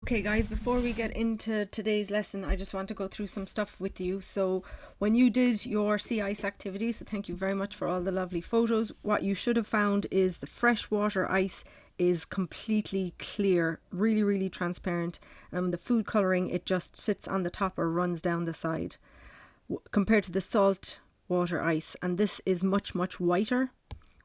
Okay guys, before we get into today's lesson, I just want to go through some stuff with you. So when you did your sea ice activity, so thank you very much for all the lovely photos, what you should have found is the freshwater ice is completely clear, really transparent. The food colouring, it just sits on the top or runs down the side compared to the salt water ice, and this is much whiter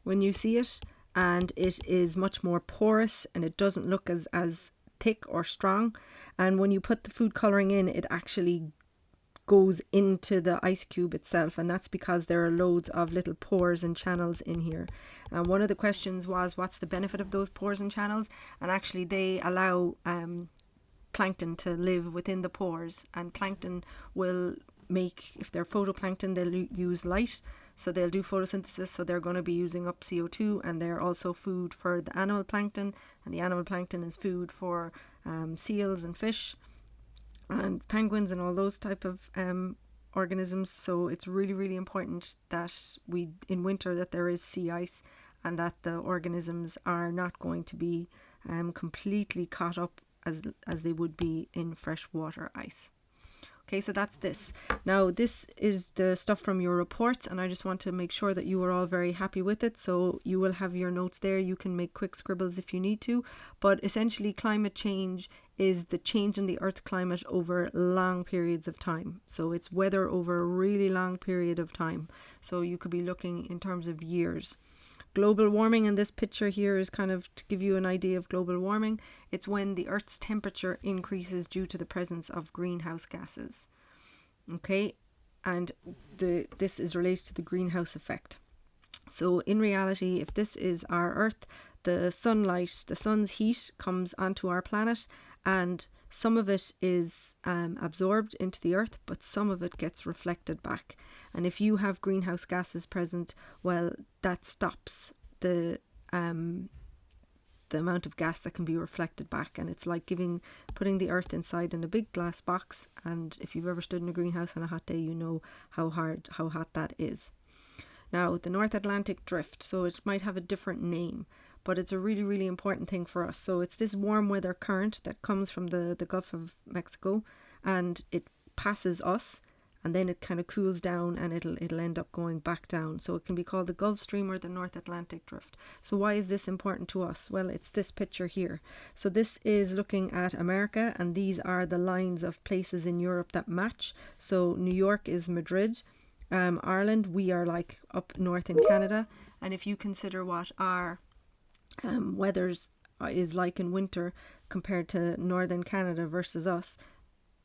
when you see it, and it is much more porous, and it doesn't look as thick or strong. And when you put the food colouring in, it actually goes into the ice cube itself, and that's because there are loads of little pores and channels in here. And one of the questions was, what's the benefit of those pores and channels? And actually they allow plankton to live within the pores, and plankton will make, if they're photoplankton, they'll use light, so they'll do photosynthesis, so they're going to be using up CO2, and they're also food for the animal plankton, and the animal plankton is food for seals and fish and penguins and all those type of organisms. So it's really important that in winter that there is sea ice, and that the organisms are not going to be completely caught up as they would be in freshwater ice. Okay, so that's this. Now, this is the stuff from your reports, and I just want to make sure that you are all very happy with it. So you will have your notes there. You can make quick scribbles if you need to. But essentially, climate change is the change in the Earth's climate over long periods of time. So it's weather over a really long period of time. So you could be looking in terms of years. Global warming in this picture here is kind of to give you an idea of global warming. It's when the Earth's temperature increases due to the presence of greenhouse gases. Okay, and this is related to the greenhouse effect. So in reality, if this is our Earth, the sun's heat comes onto our planet, and some of it is absorbed into the Earth, but some of it gets reflected back. And if you have greenhouse gases present, well, that stops the amount of gas that can be reflected back. And it's like putting the Earth inside in a big glass box. And if you've ever stood in a greenhouse on a hot day, you know how hot that is. Now, the North Atlantic Drift, so it might have a different name, but it's a really important thing for us. So it's this warm weather current that comes from the Gulf of Mexico, and it passes us, and then it kind of cools down, and it'll end up going back down. So it can be called the Gulf Stream or the North Atlantic Drift. So why is this important to us? Well, it's this picture here. So this is looking at America, and these are the lines of places in Europe that match. So New York is Madrid. Ireland, we are like up north in Canada. And if you consider what our weathers is like in winter compared to northern Canada versus us,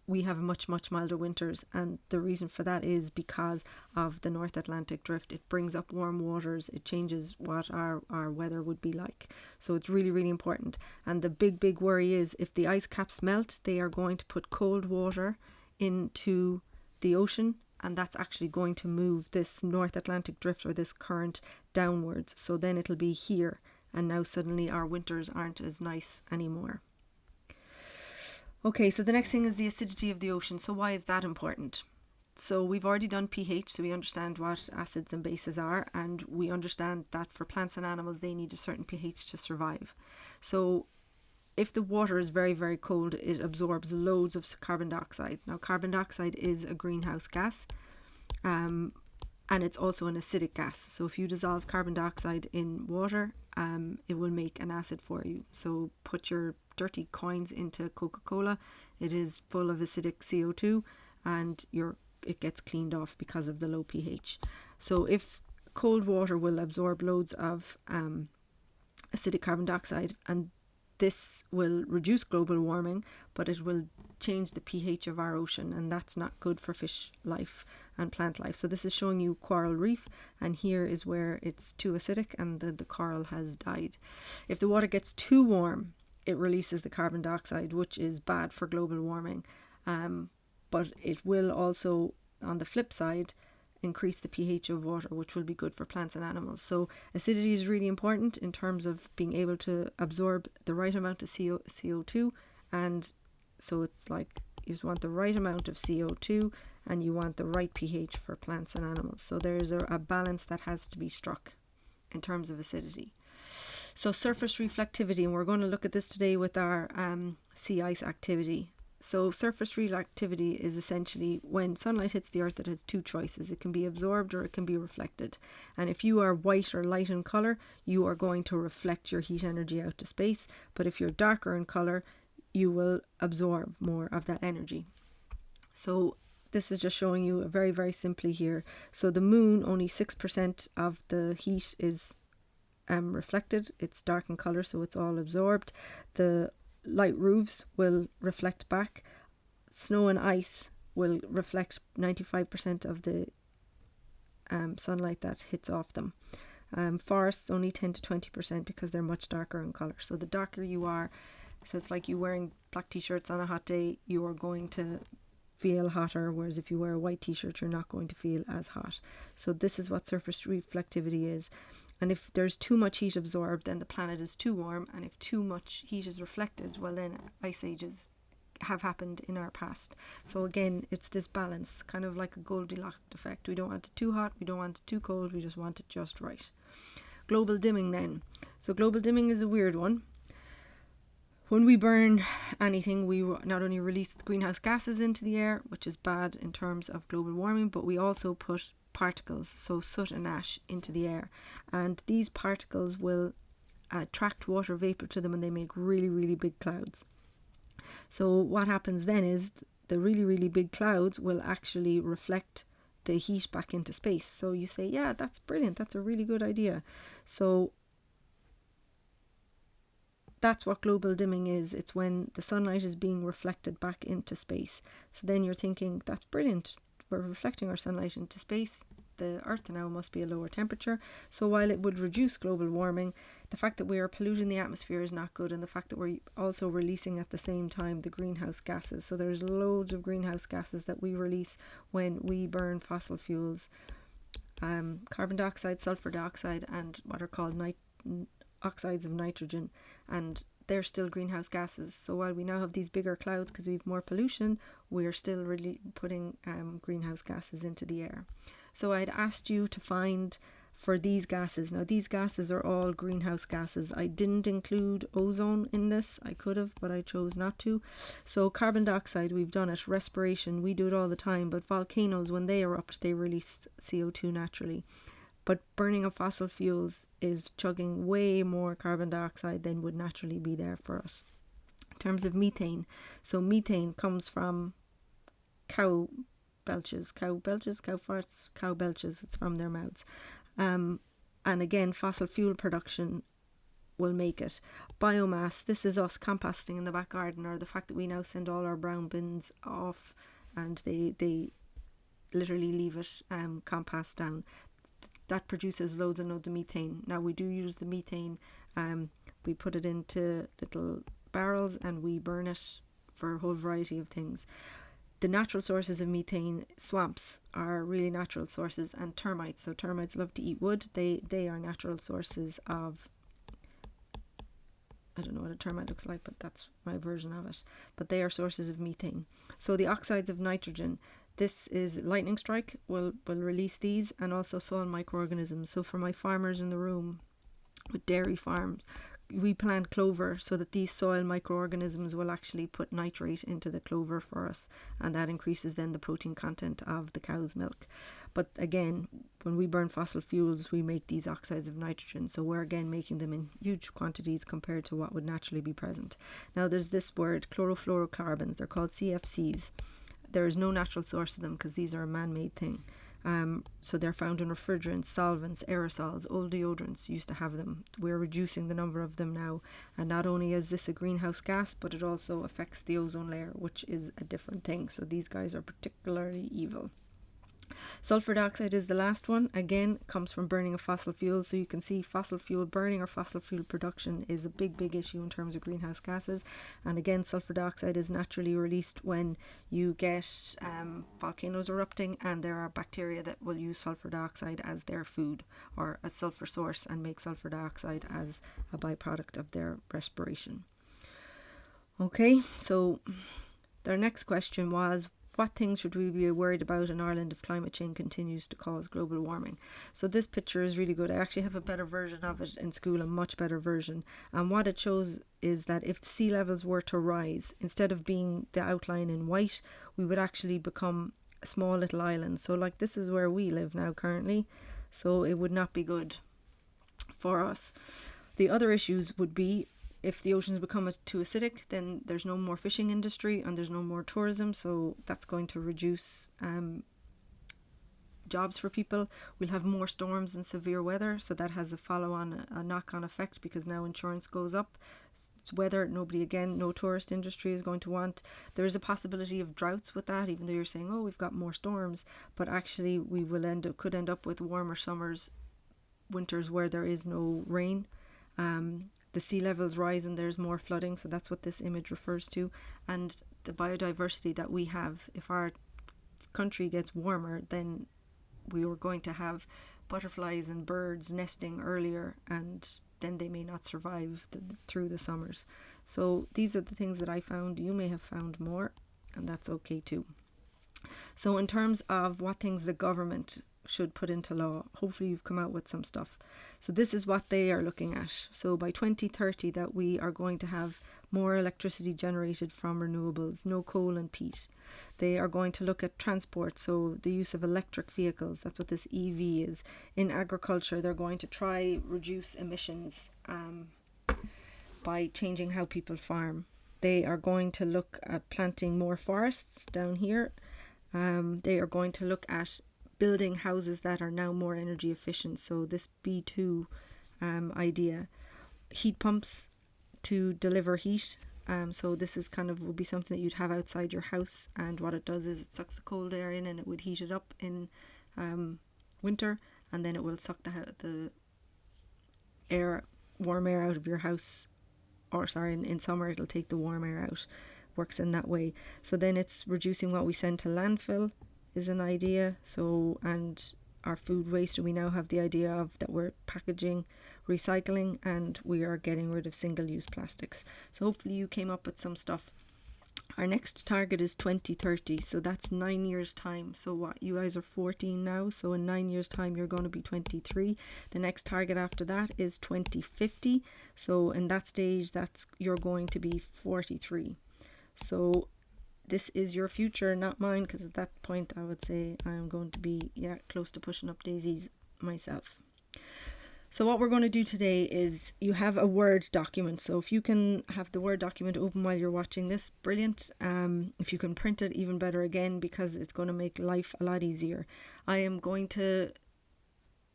we have much milder winters, and the reason for that is because of the North Atlantic Drift. It brings up warm waters, it changes what our weather would be like. So it's really important. And the big worry is, if the ice caps melt, they are going to put cold water into the ocean, and that's actually going to move this North Atlantic Drift or this current downwards. So then it'll be here, and now suddenly our winters aren't as nice anymore. Okay, so the next thing is the acidity of the ocean. So why is that important? So we've already done pH, so we understand what acids and bases are, and we understand that for plants and animals, they need a certain pH to survive. So if the water is very cold, it absorbs loads of carbon dioxide. Now, carbon dioxide is a greenhouse gas, and it's also an acidic gas. So if you dissolve carbon dioxide in water, it will make an acid for you. So put your dirty coins into Coca-Cola. It is full of acidic CO2, and it gets cleaned off because of the low pH. So if cold water will absorb loads of acidic carbon dioxide, and this will reduce global warming, but it will change the pH of our ocean, and that's not good for fish life and plant life. So this is showing you coral reef, and here is where it's too acidic and the coral has died. If the water gets too warm, it releases the carbon dioxide, which is bad for global warming. But it will also, on the flip side, increase the pH of water, which will be good for plants and animals. So acidity is really important in terms of being able to absorb the right amount of CO2. And so it's like you just want the right amount of CO2, and you want the right pH for plants and animals. So there's a balance that has to be struck in terms of acidity. So surface reflectivity, and we're going to look at this today with our sea ice activity. So surface reflectivity is essentially when sunlight hits the earth, it has two choices. It can be absorbed or it can be reflected. And if you are white or light in colour, you are going to reflect your heat energy out to space. But if you're darker in colour, you will absorb more of that energy. So this is just showing you very, very simply here. So the moon, only 6% of the heat is reflected. It's dark in colour, so it's all absorbed. The light roofs will reflect back. Snow and ice will reflect 95% of the sunlight that hits off them. Forests only 10 to 20% because they're much darker in colour. So the darker you are, so it's like you wearing black t-shirts on a hot day, you are going to feel hotter, whereas if you wear a white t-shirt, you're not going to feel as hot. So this is what surface reflectivity is. And if there's too much heat absorbed, then the planet is too warm. And if too much heat is reflected, well, then ice ages have happened in our past. So again, it's this balance, kind of like a Goldilocks effect. We don't want it too hot, we don't want it too cold, we just want it just right. Global dimming then. So global dimming is a weird one. When we burn anything, we not only release greenhouse gases into the air, which is bad in terms of global warming, but we also put particles, so soot and ash, into the air. And these particles will attract water vapor to them and they make really, really big clouds. So what happens then is the really, really big clouds will actually reflect the heat back into space. So you say, yeah, that's brilliant. That's a really good idea. So that's what global dimming is. It's when the sunlight is being reflected back into space. So then you're thinking, that's brilliant. We're reflecting our sunlight into space. The earth now must be a lower temperature. So while it would reduce global warming, the fact that we are polluting the atmosphere is not good, and the fact that we're also releasing at the same time the greenhouse gases. So there's loads of greenhouse gases that we release when we burn fossil fuels. Carbon dioxide, sulfur dioxide, and what are called oxides of nitrogen, and they're still greenhouse gases. So while we now have these bigger clouds because we have more pollution, we're still really putting greenhouse gases into the air. So I'd asked you to find for these gases. Now these gases are all greenhouse gases. I didn't include ozone in this. I could have, but I chose not to. So carbon dioxide, we've done it. Respiration, we do it all the time, but volcanoes, when they erupt, they release CO2 naturally. But burning of fossil fuels is chugging way more carbon dioxide than would naturally be there for us. In terms of methane, so methane comes from cow belches, it's from their mouths. And again, fossil fuel production will make it. Biomass, this is us composting in the back garden, or the fact that we now send all our brown bins off and they literally leave it compost down. That produces loads and loads of methane. Now we do use the methane, we put it into little barrels and we burn it for a whole variety of things. The natural sources of methane, swamps are really natural sources, and termites. So termites love to eat wood. They are natural sources of, I don't know what a termite looks like, but that's my version of it. But they are sources of methane. So the oxides of nitrogen, this is lightning strike will release these, and also soil microorganisms. So for my farmers in the room with dairy farms, we plant clover so that these soil microorganisms will actually put nitrate into the clover for us, and that increases then the protein content of the cow's milk. But again, when we burn fossil fuels, we make these oxides of nitrogen, so we're again making them in huge quantities compared to what would naturally be present. Now there's this word, chlorofluorocarbons. They're called CFCs. There is no natural source of them because these are a man-made thing. So they're found in refrigerants, solvents, aerosols. Old deodorants used to have them. We're reducing the number of them now. And not only is this a greenhouse gas, but it also affects the ozone layer, which is a different thing. So these guys are particularly evil. Sulfur dioxide is the last one. Again, comes from burning of fossil fuel. So you can see fossil fuel burning or fossil fuel production is a big issue in terms of greenhouse gases. And again, sulfur dioxide is naturally released when you get volcanoes erupting, and there are bacteria that will use sulfur dioxide as their food or a sulfur source and make sulfur dioxide as a byproduct of their respiration. Okay, so their next question was, what things should we be worried about in Ireland if climate change continues to cause global warming? So this picture is really good. I actually have a better version of it in school, a much better version. And what it shows is that if sea levels were to rise, instead of being the outline in white, we would actually become a small little island. So like this is where we live now currently. So it would not be good for us. The other issues would be if the oceans become too acidic, then there's no more fishing industry and there's no more tourism, so that's going to reduce jobs for people. We'll have more storms and severe weather, so that has a follow-on, a knock-on effect, because now insurance goes up. Weather, no tourist industry is going to want. There is a possibility of droughts with that, even though you're saying, oh, we've got more storms, but actually we could end up with warmer summers, winters where there is no rain. The sea levels rise and there's more flooding, so that's what this image refers to. And the biodiversity that we have, if our country gets warmer, then we were going to have butterflies and birds nesting earlier, and then they may not survive through the summers. So these are the things that I found. You may have found more, and that's okay too. So in terms of what things the government should put into law, hopefully you've come out with some stuff. So this is what they are looking at. So by 2030 that we are going to have more electricity generated from renewables, no coal and peat. They are going to look at transport, so the use of electric vehicles, that's what this EV is. In agriculture, they're going to try reduce emissions by changing how people farm. They are going to look at planting more forests down here. They are going to look at building houses that are now more energy efficient. So this B2 idea, heat pumps to deliver heat. So this is would be something that you'd have outside your house, and what it does is it sucks the cold air in and it would heat it up in winter, and then it will suck the warm air out of your house, or sorry, in summer it'll take the warm air out. Works in that way. So then it's reducing what we send to landfill is an idea. So, and our food waste, we now have the idea of that we're packaging, recycling, and we are getting rid of single-use plastics. So hopefully you came up with some stuff. Our next target is 2030, so that's 9 years time. So what, you guys are 14 now, so in 9 years time you're going to be 23. The next target after that is 2050, so in that stage you're going to be 43. So this is your future, not mine, because at that point I would say I'm going to be close to pushing up daisies myself. So what we're going to do today is, you have a Word document. So if you can have the Word document open while you're watching this, brilliant. If you can print it, even better again, because it's going to make life a lot easier. I am going to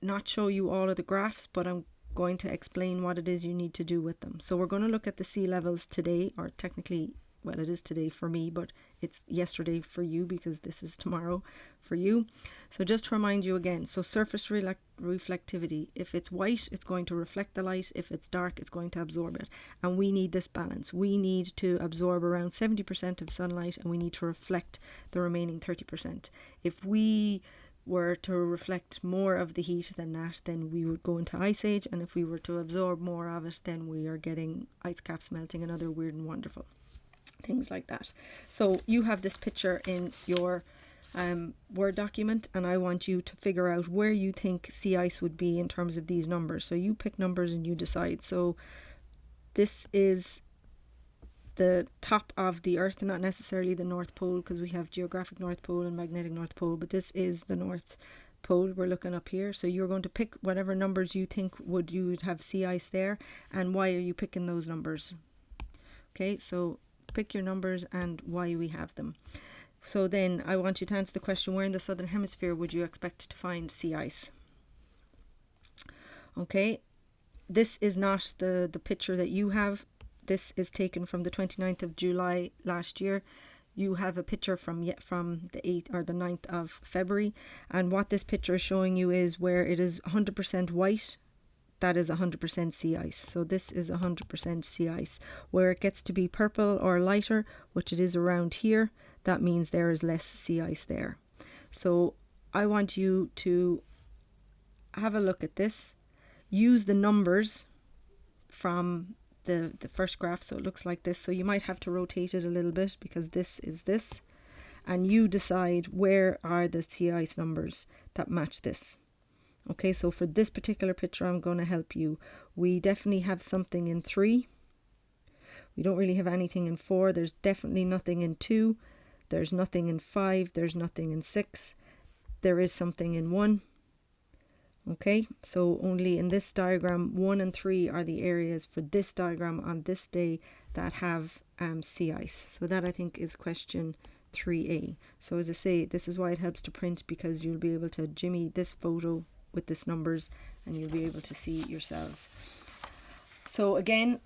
not show you all of the graphs, but I'm going to explain what it is you need to do with them. So we're going to look at the sea levels today, or technically, well, it is today for me, but it's yesterday for you, because this is tomorrow for you. So just to remind you again, so surface reflectivity, if it's white, it's going to reflect the light. If it's dark, it's going to absorb it. And we need this balance. We need to absorb around 70% of sunlight, and we need to reflect the remaining 30%. If we were to reflect more of the heat than that, then we would go into ice age. And if we were to absorb more of it, then we are getting ice caps melting and other weird and wonderful things like that. So you have this picture in your Word document, and I want you to figure out where you think sea ice would be in terms of these numbers. So you pick numbers and you decide. So this is the top of the Earth, not necessarily the North Pole, because we have geographic North Pole and magnetic North Pole, but this is the North Pole we're looking up here. So you're going to pick whatever numbers you think you would have sea ice there, and why are you picking those numbers? Okay, so pick your numbers and why we have them. So then I want you to answer the question, where in the southern hemisphere would you expect to find sea ice? Okay, this is not the picture that you have. This is taken from the 29th of July last year. You have a picture from the 8th or the 9th of February, and what this picture is showing you is where it is 100% white, that is 100% sea ice. So this is 100% sea ice. Where it gets to be purple or lighter, which it is around here, that means there is less sea ice there. So I want you to have a look at this. Use the numbers from the first graph, so it looks like this. So you might have to rotate it a little bit, because this is this. and you decide where are the sea ice numbers that match this. Okay, so for this particular picture, I'm going to help you. We definitely have something in 3. We don't really have anything in 4. There's definitely nothing in 2. There's nothing in 5. There's nothing in 6. There is something in 1. Okay, so only in this diagram, 1 and 3 are the areas for this diagram on this day that have sea ice. So that, I think, is question 3A. So as I say, this is why it helps to print, because you'll be able to jimmy this photo with this numbers and you'll be able to see yourselves. So again,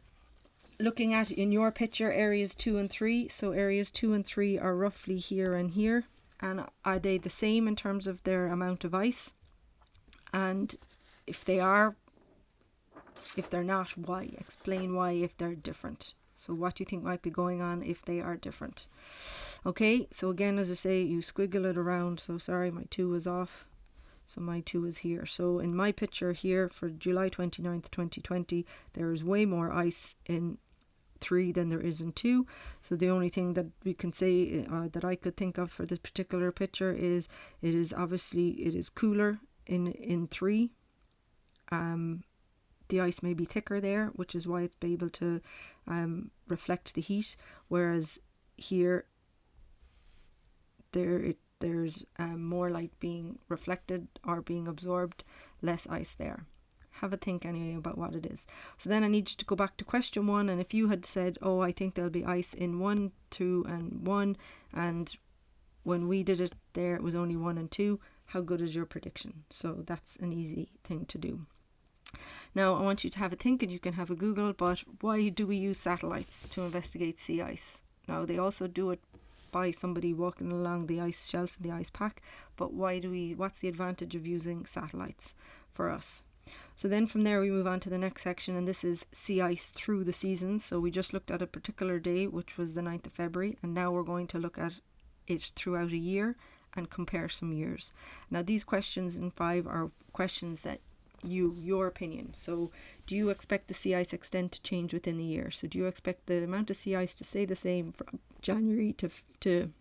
looking at in your picture areas 2 and 3, so areas 2 and 3 are roughly here and here, and are they the same in terms of their amount of ice? And if they are, if they're not, why? Explain why if they're different. So what do you think might be going on if they are different? Okay, so again, as I say, you squiggle it around. So sorry, my 2 was off. So my 2 is here. So in my picture here for July 29th, 2020, there is way more ice in 3 than there is in 2. So the only thing that we can say, that I could think of for this particular picture is it is cooler in 3. The ice may be thicker there, which is why it's able to reflect the heat, whereas here there's more light being reflected or being absorbed, less ice there. Have a think anyway about what it is. So then I need you to go back to question 1, and if you had said, oh, I think there'll be ice in 1, 2 and 1, and when we did it there it was only 1 and 2, how good is your prediction? So that's an easy thing to do. Now I want you to have a think, and you can have a Google, but why do we use satellites to investigate sea ice? Now they also do it by somebody walking along the ice shelf in the ice pack, but what's the advantage of using satellites for us? So then from there we move on to the next section, and this is sea ice through the seasons. So we just looked at a particular day, which was the 9th of February, and now we're going to look at it throughout a year and compare some years. Now these questions in 5 are questions that your opinion. So do you expect the sea ice extent to change within the year? So do you expect the amount of sea ice to stay the same from January to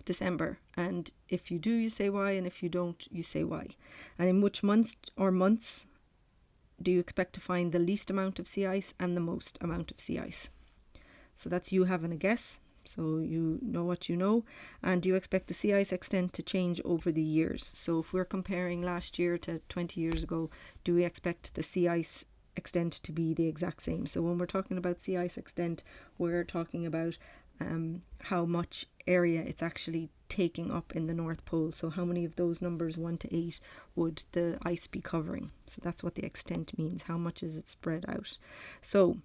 December? And if you do, you say why, and if you don't, you say why. And in which months do you expect to find the least amount of sea ice and the most amount of sea ice? So that's you having a guess. So you know what you know. And do you expect the sea ice extent to change over the years? So if we're comparing last year to 20 years ago, do we expect the sea ice extent to be the exact same? So when we're talking about sea ice extent, we're talking about how much area it's actually taking up in the North Pole. So how many of those numbers 1 to 8 would the ice be covering? So that's what the extent means. How much is it spread out? So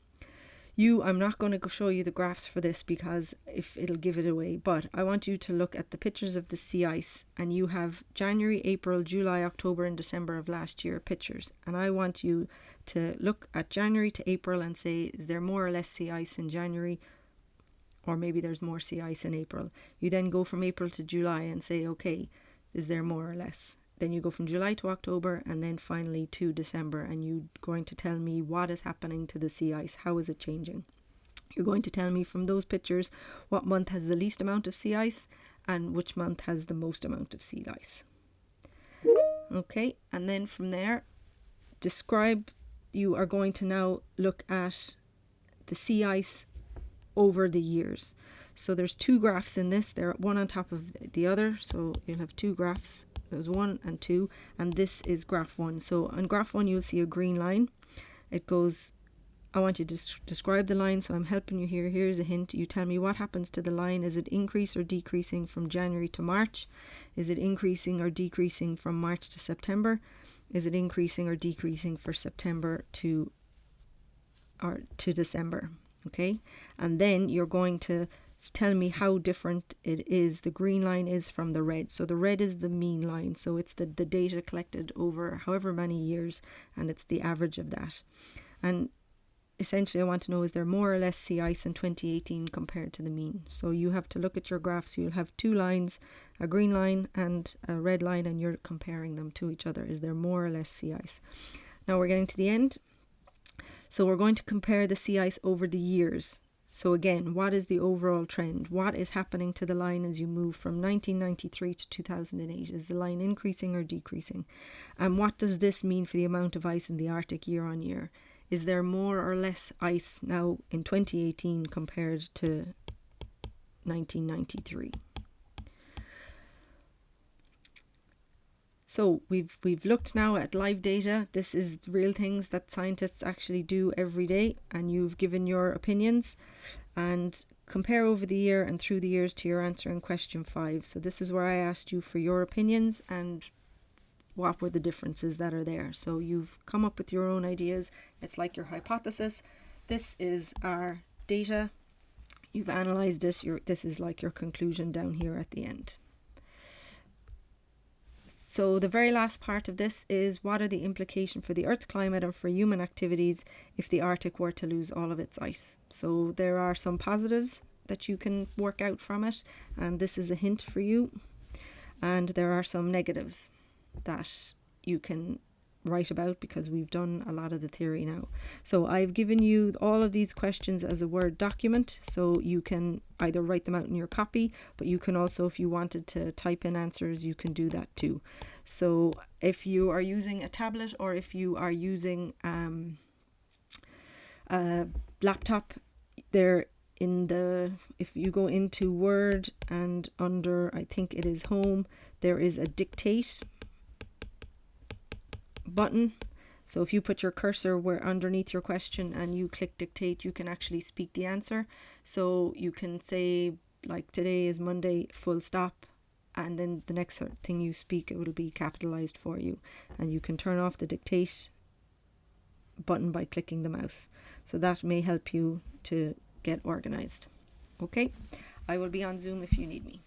I'm not going to show you the graphs for this because if it'll give it away, but I want you to look at the pictures of the sea ice, and you have January, April, July, October and December of last year pictures, and I want you to look at January to April and say, is there more or less sea ice in January, or maybe there's more sea ice in April. You then go from April to July and say, okay, is there more or less? Then you go from July to October, and then finally to December, and you're going to tell me what is happening to the sea ice. How is it changing? You're going to tell me from those pictures what month has the least amount of sea ice and which month has the most amount of sea ice. Okay, and then from there, you are going to now look at the sea ice over the years. So there's 2 graphs in this. They're one on top of the other. So you'll have 2 graphs. There's 1 and 2, and this is graph 1. So on graph 1, you'll see a green line. It goes, I want you to describe the line, so I'm helping you here. Here's a hint. You tell me what happens to the line. Is it increase or decreasing from January to March? Is it increasing or decreasing from March to September? Is it increasing or decreasing for September to December? Okay, and then you're going to tell me how different it is, the green line is from the red. So the red is the mean line, so it's the data collected over however many years, and it's the average of that. And essentially I want to know, is there more or less sea ice in 2018 compared to the mean? So you have to look at your graphs. You'll have 2 lines, a green line and a red line, and you're comparing them to each other. Is there more or less sea ice? Now we're getting to the end. So we're going to compare the sea ice over the years. So again, what is the overall trend? What is happening to the line as you move from 1993 to 2008? Is the line increasing or decreasing? And what does this mean for the amount of ice in the Arctic year on year? Is there more or less ice now in 2018 compared to 1993? So we've looked now at live data. This is real things that scientists actually do every day, and you've given your opinions. And compare over the year and through the years to your answer in question 5. So this is where I asked you for your opinions and what were the differences that are there. So you've come up with your own ideas. It's like your hypothesis. This is our data. You've analysed it. This is like your conclusion down here at the end. So the very last part of this is, what are the implications for the Earth's climate and for human activities if the Arctic were to lose all of its ice? So there are some positives that you can work out from it, and this is a hint for you. And there are some negatives that you can write about, because we've done a lot of the theory now. So I've given you all of these questions as a Word document, so you can either write them out in your copy, but you can also, if you wanted to type in answers, you can do that too. So if you are using a tablet or if you are using a laptop, if you go into Word and under, I think it is Home, there is a dictate button. So if you put your cursor where underneath your question and you click dictate, you can actually speak the answer. So you can say, like, today is Monday, full stop, and then the next thing you speak, it will be capitalized for you, and you can turn off the dictate button by clicking the mouse. So that may help you to get organized. Okay, I will be on Zoom if you need me.